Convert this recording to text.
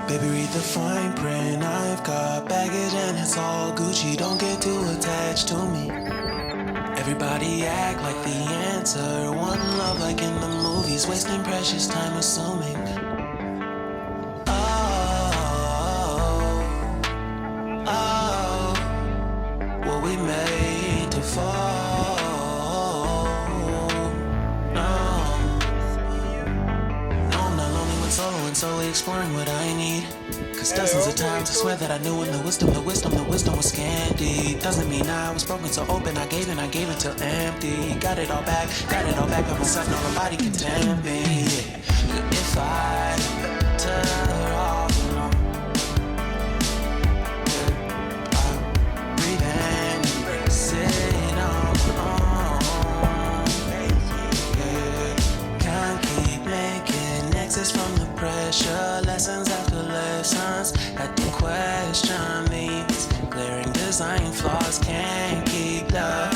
Baby, read the fine print. I've got baggage and it's all Gucci. Don't get too attached to me. Everybody act like the answer. One love like in the movies. Wasting precious time assuming. Were we made to fall? Solo and solely exploring what I need. Cause dozens of times I swear that I knew, and the wisdom was scanty. Doesn't mean I was broken, so open I gave it till empty. Got it all back by myself, no nobody can tempt me. If I turn off, I'll breathe in, sit on my own. Can't keep making exits from the pressure, lessons after lessons. Had to question these glaring design flaws. Can't keep the